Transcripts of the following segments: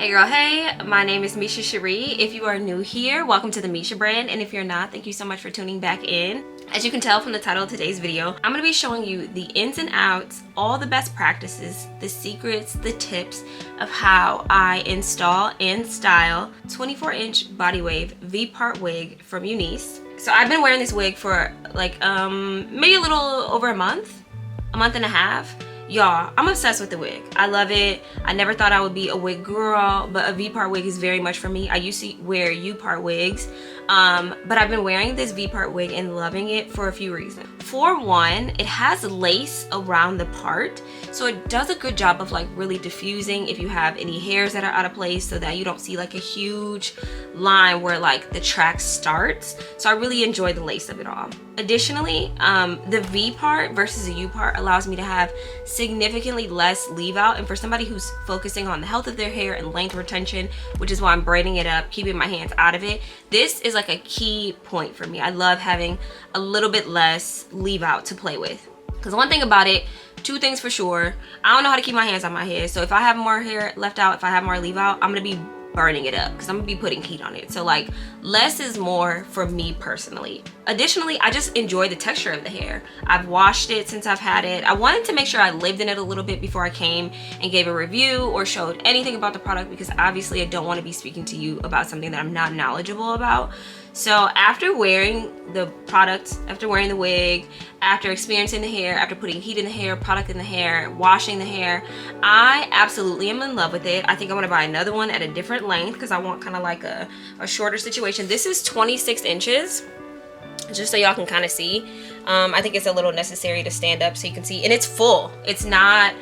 Hey girl, hey, my name is Misha Cherie. If you are new here, welcome to the Misha brand, and if you're not, thank you so much for tuning back in. As you can tell from the title of today's video, I'm going to be showing you the ins and outs, all the best practices, the secrets, the tips of how I install and style 24-inch body wave V-part wig from UNICE. So I've been wearing this wig for like maybe a little over a month and a half. Y'all, I'm obsessed with the wig. I love it. I never thought I would be a wig girl, but a V-part wig is very much for me. I used to wear U-part wigs, but I've been wearing this V-part wig and loving it for a few reasons. For one, it has lace around the part, so it does a good job of like really diffusing if you have any hairs that are out of place, so that you don't see like a huge line where like the track starts. So I really enjoy the lace of it all. Additionally, the V part versus the U part allows me to have significantly less leave out, and for somebody who's focusing on the health of their hair and length retention, which is why I'm braiding it up, keeping my hands out of it, this is like a key point for me. I love having a little bit less leave out to play with, because one thing about it, two things for sure, I don't know how to keep my hands on my hair. So if I have more hair left out, if I have more leave out, I'm gonna be burning it up because I'm gonna be putting heat on it. So like less is more for me personally. Additionally, I just enjoy the texture of the hair. I've washed it since I've had it. I wanted to make sure I lived in it a little bit before I came and gave a review or showed anything about the product, because obviously I don't want to be speaking to you about something that I'm not knowledgeable about. So after wearing the product, after wearing the wig, after experiencing the hair, after putting heat in the hair, product in the hair, washing the hair, I absolutely am in love with it. I think I'm gonna buy another one at a different length because I want kind of like a shorter situation. This is 26 inches, just so y'all can kind of see. I think it's a little necessary to stand up so you can see, and it's full. It's not,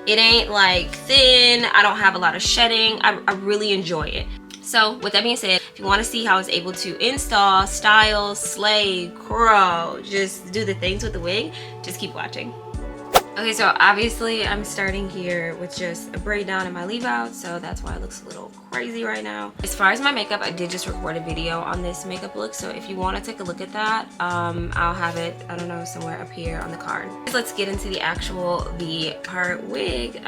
it ain't like thin. I don't have a lot of shedding. I really enjoy it. So with that being said, if you want to see how I was able to install, style, slay, curl, just do the things with the wig, just keep watching. Okay, so obviously I'm starting here with just a braid down and my leave out, so that's why it looks a little crazy right now. As far as my makeup, I did just record a video on this makeup look, so if you want to take a look at that, I'll have it, I don't know, somewhere up here on the card. Let's get into the actual V-part wig.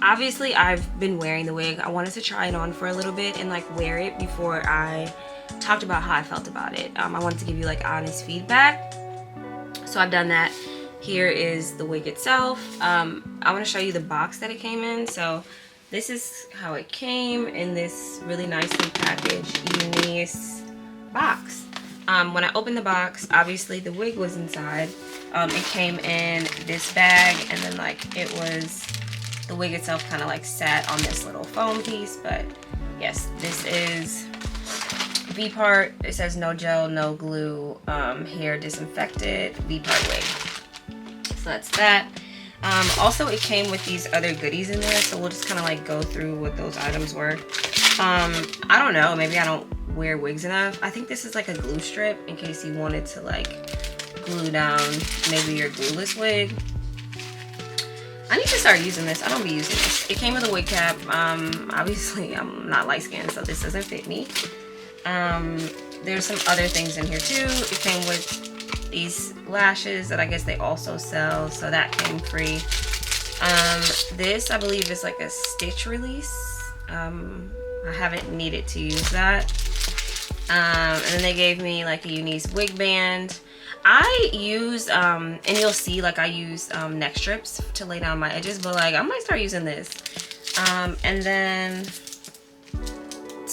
Obviously I've been wearing the wig. I wanted to try it on for a little bit and like wear it before I talked about how I felt about it. I wanted to give you like honest feedback, so I've done that. Here is the wig itself. I want to show you the box that it came in. So this is how it came in this really nicely packaged UNICE box. When I opened the box, obviously the wig was inside. It came in this bag, and then like it was, the wig itself kind of like sat on this little foam piece. But yes, this is V-part. It says no gel, no glue, hair disinfected, V-part wig. So that's that. Also, it came with these other goodies in there, so we'll just kind of like go through what those items were. I don't know, maybe I don't wear wigs enough. I think this is like a glue strip in case you wanted to like glue down maybe your glueless wig. I need to start using this. I don't be using this. It came with a wig cap. Obviously I'm not light skinned, so this doesn't fit me. There's some other things in here too. It came with these lashes that I guess they also sell, so that came free. This I believe is like a stitch release. I haven't needed to use that. And then they gave me like a UNICE wig band. I use and you'll see like I use neck strips to lay down my edges, but like I might start using this. And then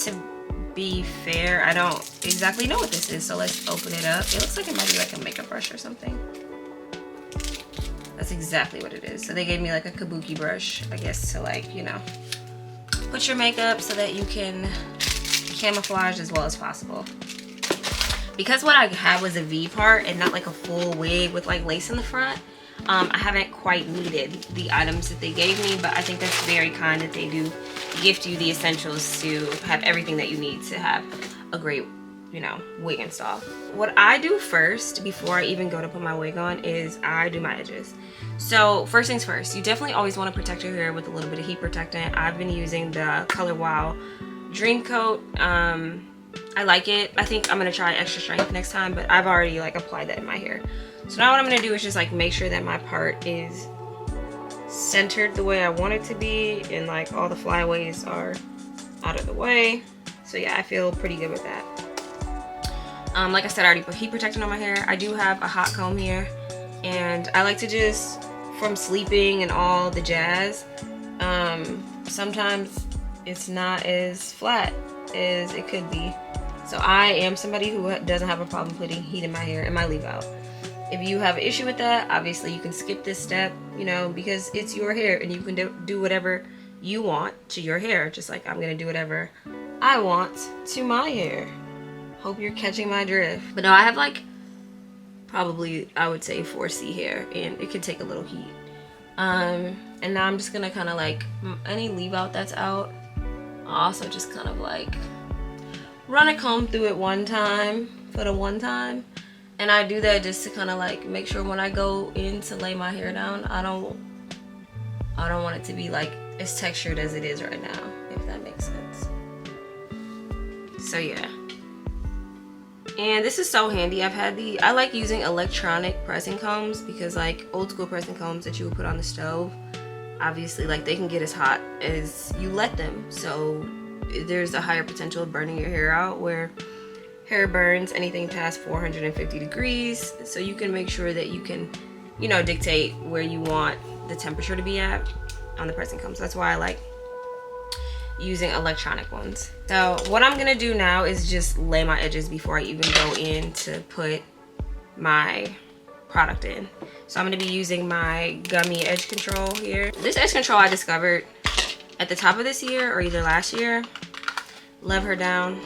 to be fair, I don't exactly know what this is, so let's open it up. It looks like it might be like a makeup brush or something. That's exactly what it is. So they gave me like a kabuki brush, I guess, to like, you know, put your makeup so that you can camouflage as well as possible. Because what I had was a V part and not like a full wig with like lace in the front, I haven't quite needed the items that they gave me, but I think that's very kind that they do gift you the essentials to have everything that you need to have a great, you know, wig install. What I do first before I even go to put my wig on is I do my edges. So first things first, you definitely always want to protect your hair with a little bit of heat protectant. I've been using the Color Wow Dream Coat. I like it. I think I'm gonna try extra strength next time, but I've already like applied that in my hair. So now what I'm gonna do is just like make sure that my part is centered the way I want it to be, and like all the flyaways are out of the way. So yeah, I feel pretty good with that. Like I said, I already put heat protectant on my hair. I do have a hot comb here, and I like to just, from sleeping and all the jazz, sometimes it's not as flat as it could be. So I am somebody who doesn't have a problem putting heat in my hair and my leave out. If you have an issue with that, obviously you can skip this step, you know, because it's your hair and you can do whatever you want to your hair, just like I'm gonna do whatever I want to my hair. Hope you're catching my drift. But no, I have like probably, I would say 4C hair, and it could take a little heat. And now I'm just gonna kind of like, any leave out that's out, also just kind of like run a comb through it one time for the one time. And I do that just to kind of like make sure when I go in to lay my hair down, I don't want it to be like as textured as it is right now, if that makes sense. So yeah. And this is so handy. I like using electronic pressing combs, because like old school pressing combs that you would put on the stove, obviously like they can get as hot as you let them. So there's a higher potential of burning your hair out, where hair burns anything past 450 degrees. So you can make sure that you can, you know, dictate where you want the temperature to be at on the pressing comb. So that's why I like using electronic ones. So what I'm gonna do now is just lay my edges before I even go in to put my product in. So I'm gonna be using my gummy edge control here. This edge control I discovered at the top of this year or either last year. Love her down.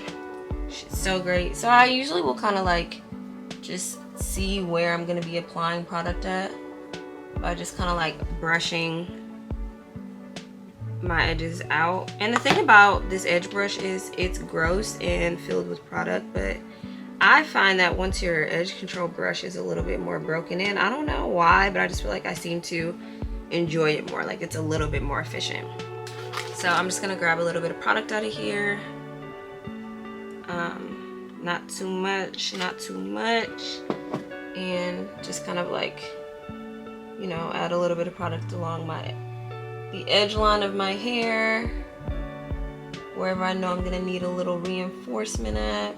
She's so great. So I usually will kind of like just see where I'm gonna be applying product at by just kind of like brushing my edges out. And the thing about this edge brush is it's gross and filled with product, but I find that once your edge control brush is a little bit more broken in, I don't know why, but I just feel like I seem to enjoy it more, like it's a little bit more efficient. So I'm just gonna grab a little bit of product out of here. Not too much, not too much, and just kind of like, you know, add a little bit of product along the edge line of my hair, wherever I know I'm gonna need a little reinforcement at.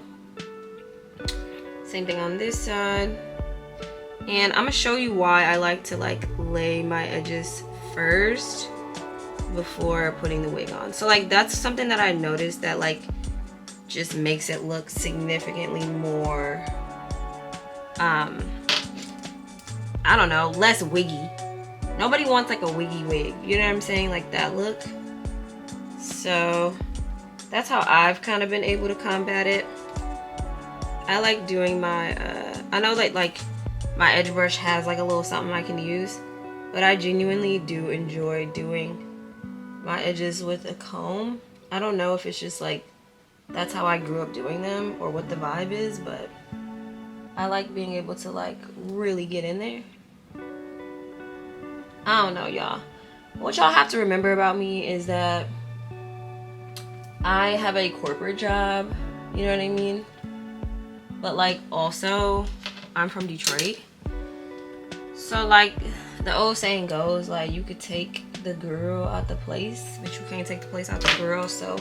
Same thing on this side. And I'm gonna show you why I like to like lay my edges first before putting the wig on. So like that's something that I noticed that like just makes it look significantly more I don't know, less wiggy. Nobody wants like a wiggy wig, you know what I'm saying, like that look. So that's how I've kind of been able to combat it. I like doing my I know that like my edge brush has like a little something I can use, but I genuinely do enjoy doing my edges with a comb. I don't know if it's just like that's how I grew up doing them or what the vibe is, but I like being able to like really get in there. I don't know, y'all. What y'all have to remember about me is that I have a corporate job, you know what I mean? But like also I'm from Detroit. So like the old saying goes, like you could take the girl out the place, but you can't take the place out the girl. So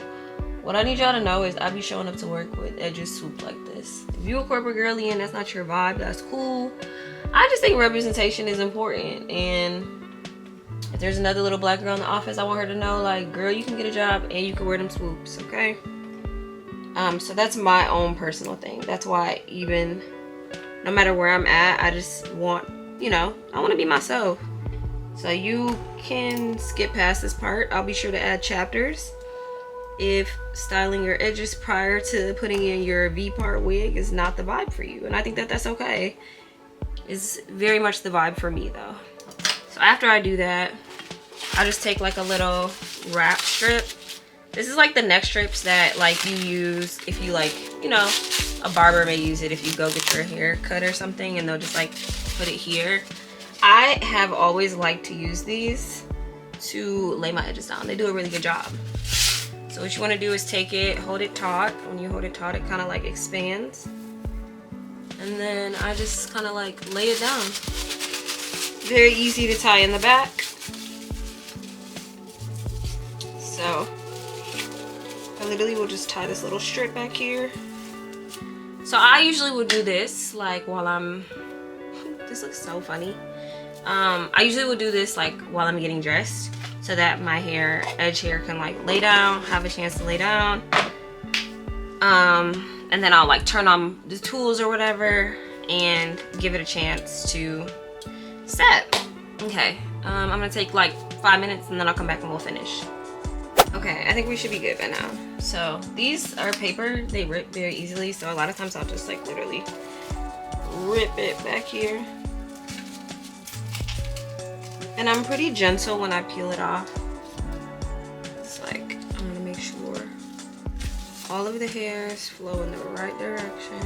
what I need y'all to know is I be showing up to work with edges swooped like this. If you a corporate girly and that's not your vibe, that's cool. I just think representation is important, and if there's another little black girl in the office, I want her to know like, girl, you can get a job and you can wear them swoops, okay? So that's my own personal thing. That's why even no matter where I'm at, I just want, you know, I want to be myself. So you can skip past this part. I'll be sure to add chapters if styling your edges prior to putting in your V-part wig is not the vibe for you. And I think that that's okay. It's very much the vibe for me though. So after I do that, I just take like a little wrap strip. This is like the neck strips that like you use if you like, you know, a barber may use it if you go get your hair cut or something, and they'll just like put it here. I have always liked to use these to lay my edges down. They do a really good job. So what you want to do is take it, hold it taut. When you hold it taut, it kind of like expands. And then I just kind of like lay it down. Very easy to tie in the back. So I literally will just tie this little strip back here. So I usually would do this like while I'm, this looks so funny. I usually would do this like while I'm getting dressed so that my hair, edge hair, can like lay down, have a chance to lay down. And then I'll like turn on the tools or whatever and give it a chance to set. Okay, I'm gonna take like 5 minutes and then I'll come back and we'll finish. Okay, I think we should be good by now. So these are paper, they rip very easily, so a lot of times I'll just like literally rip it back here. And I'm pretty gentle when I peel it off. It's like, I'm gonna make sure all of the hairs flow in the right direction.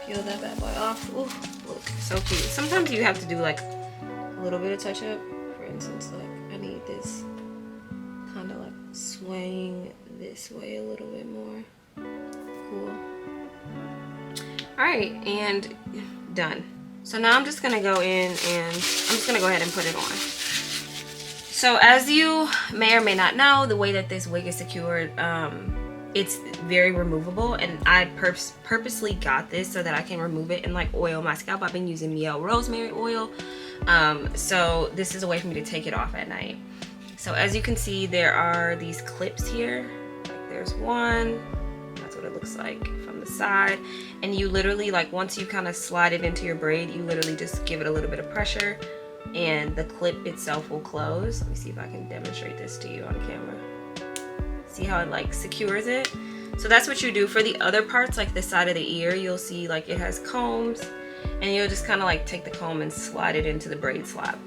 Peel that bad boy off. Ooh, look, so cute. Sometimes you have to do like a little bit of touch up. For instance, like I need this kind of like swaying this way a little bit more. Cool. All right, and done. So now I'm just gonna go in and I'm just gonna go ahead and put it on. So as you may or may not know, the way that this wig is secured, it's very removable, and I purposely got this so that I can remove it and like oil my scalp. I've been using Mielle rosemary oil, so this is a way for me to take it off at night. So as you can see, there are these clips here. Like there's one, that's what it looks like from the side, and you literally, like once you kind of slide it into your braid, you literally just give it a little bit of pressure and the clip itself will close. Let me see if I can demonstrate this to you on camera. See how it like secures it? So that's what you do. For the other parts, like the side of the ear, you'll see like it has combs, and you'll just kind of like take the comb and slide it into the braid slap.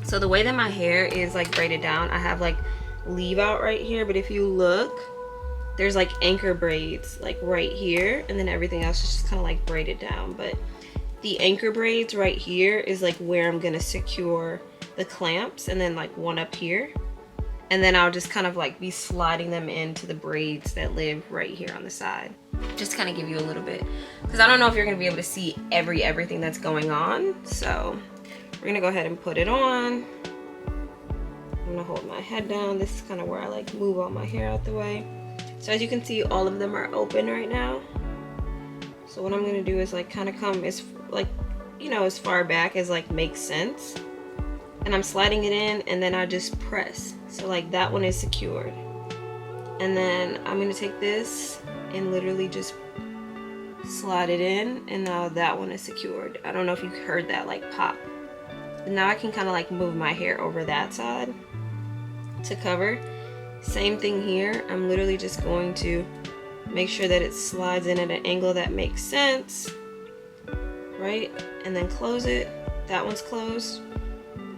So the way that my hair is like braided down, I have like leave out right here, but if you look, there's like anchor braids like right here, and then everything else is just kind of like braided down. But the anchor braids right here is like where I'm gonna secure the clamps, and then like one up here. And then I'll just kind of like be sliding them into the braids that live right here on the side. Just kind of give you a little bit, because I don't know if you're gonna be able to see everything that's going on. So we're gonna go ahead and put it on. I'm gonna hold my head down. This is kind of where I like move all my hair out the way. So as you can see, all of them are open right now. So what I'm gonna do is like kind of come as like, you know, as far back as like makes sense. And I'm sliding it in, and then I just press. So like that one is secured. And then I'm gonna take this and literally just slide it in, and now that one is secured. I don't know if you heard that like pop. But now I can kind of like move my hair over that side to cover. Same thing here. I'm literally just going to make sure that it slides in at an angle that makes sense, right? And then close it. That one's closed.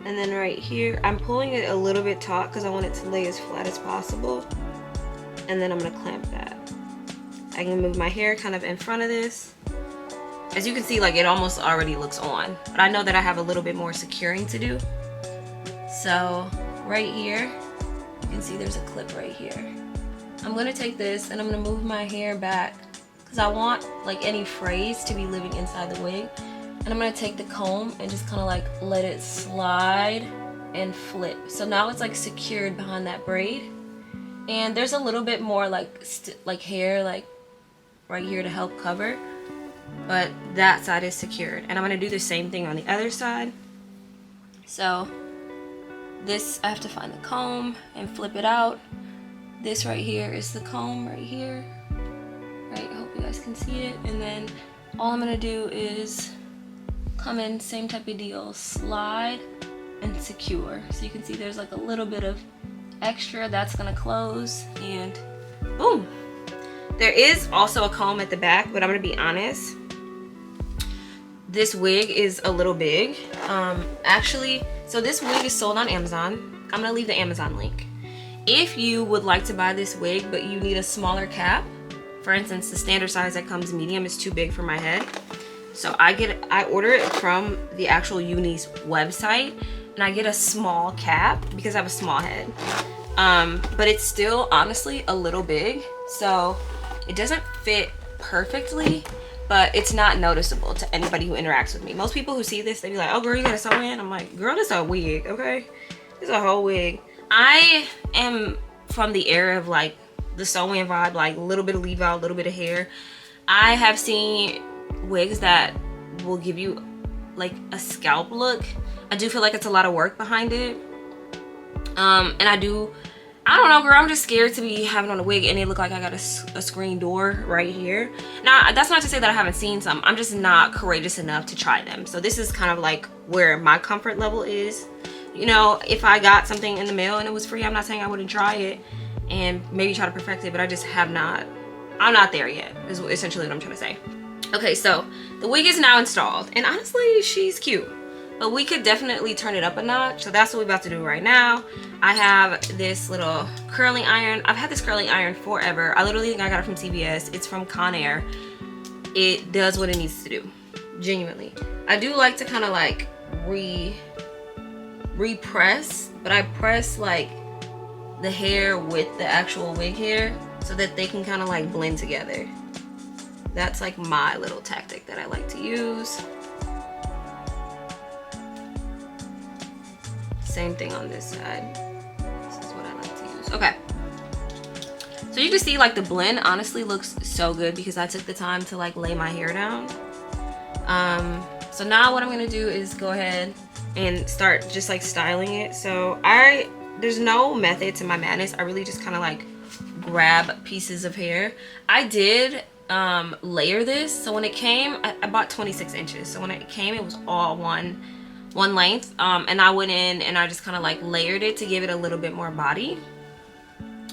And then right here, I'm pulling it a little bit taut because I want it to lay as flat as possible. And then I'm gonna clamp that. I can move my hair kind of in front of this. As you can see, like it almost already looks on, but I know that I have a little bit more securing to do. So right here, you can see there's a clip right here. I'm gonna take this and I'm gonna move my hair back because I want like any frays to be living inside the wig. And I'm gonna take the comb and just kind of like let it slide and flip. So now it's like secured behind that braid. And there's a little bit more like hair like right here to help cover. But that side is secured. And I'm gonna do the same thing on the other side. So this, I have to find the comb and flip it out. This right here is the comb right here. Right, I hope you guys can see it. And then all I'm gonna do is come in, same type of deal, slide and secure. So you can see there's like a little bit of extra that's gonna close, and boom. There is also a comb at the back, but I'm gonna be honest, this wig is a little big. Actually, so this wig is sold on Amazon. I'm gonna leave the Amazon link. If you would like to buy this wig but you need a smaller cap, for instance, the standard size that comes medium is too big for my head. So I order it from the actual UNICE website, and I get a small cap because I have a small head. But it's still honestly a little big, so it doesn't fit perfectly, but it's not noticeable to anybody who interacts with me. Most people who see this, they be like, oh girl, you gotta sew in. I'm like, girl, this is a wig, okay? This is a whole wig. I am from the era of like the sew-in vibe, like a little bit of leave out, a little bit of hair. I have seen wigs that will give you like a scalp look. I do feel like it's a lot of work behind it. And I don't know, girl, I'm just scared to be having on a wig and it look like I got a screen door right here. Now, that's not to say that I haven't seen some. I'm just not courageous enough to try them. So this is kind of like where my comfort level is. You know, if I got something in the mail and it was free, I'm not saying I wouldn't try it and maybe try to perfect it, but I just have not. I'm not there yet, is essentially what I'm trying to say. Okay, so the wig is now installed, and honestly, she's cute. But we could definitely turn it up a notch, so that's what we're about to do right now. I have this little curling iron. I've had this curling iron forever. I literally think I got it from CVS. It's from Conair. It does what it needs to do, genuinely. I do like to kind of like repress, but I press like the hair with the actual wig hair so that they can kind of like blend together. That's like my little tactic that I like to use. Same thing on this side. This is what I like to use. Okay. So you can see like the blend honestly looks so good because I took the time to like lay my hair down. So now what I'm gonna do is go ahead and start just like styling it. So there's no method to my madness. I really just kind of like grab pieces of hair. I did layer this. So when it came, I bought 26 inches. So when it came, it was all one length, and I went in and I just kind of like layered it to give it a little bit more body.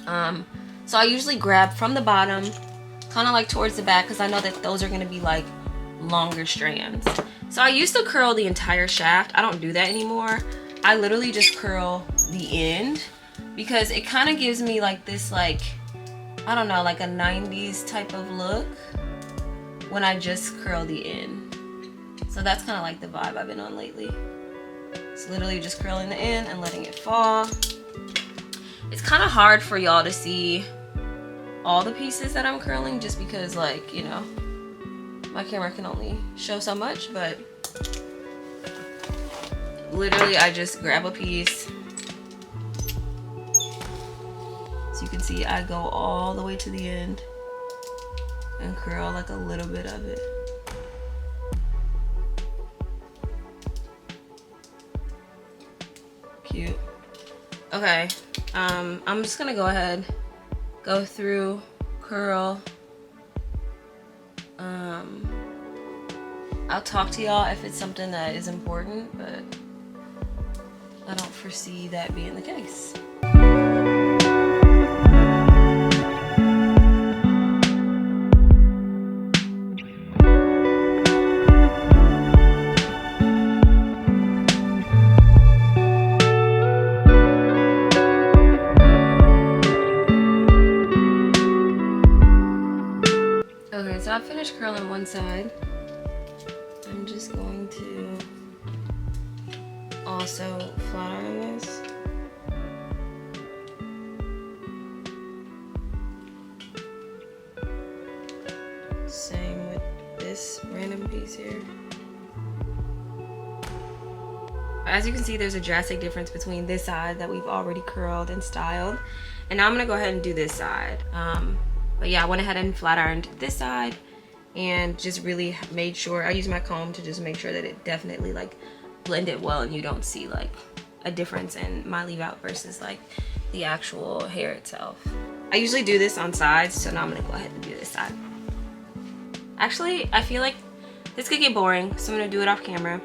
So I usually grab from the bottom, kind of like towards the back, because I know that those are going to be like longer strands. So I used to curl the entire shaft. I don't do that anymore. I literally just curl the end because it kind of gives me like this, like, I don't know, like a 90s type of look when I just curl the end. So that's kind of like the vibe I've been on lately. It's literally just curling the end and letting it fall. It's kind of hard for y'all to see all the pieces that I'm curling just because, like, you know, my camera can only show so much, but literally I just grab a piece. So you can see I go all the way to the end and curl like a little bit of it. Cute. Okay, I'm just gonna go ahead, go through, curl. I'll talk to y'all if it's something that is important, but I don't foresee that being the case. Okay, so I finished curling one side. I'm just going to also flat iron this. Same with this random piece here. As you can see, there's a drastic difference between this side that we've already curled and styled, and now I'm gonna go ahead and do this side. But yeah, I went ahead and flat ironed this side and just really made sure, I used my comb to just make sure that it definitely like blended well and you don't see like a difference in my leave out versus like the actual hair itself. I usually do this on sides, so now I'm gonna go ahead and do this side. Actually, I feel like this could get boring, so I'm gonna do it off camera.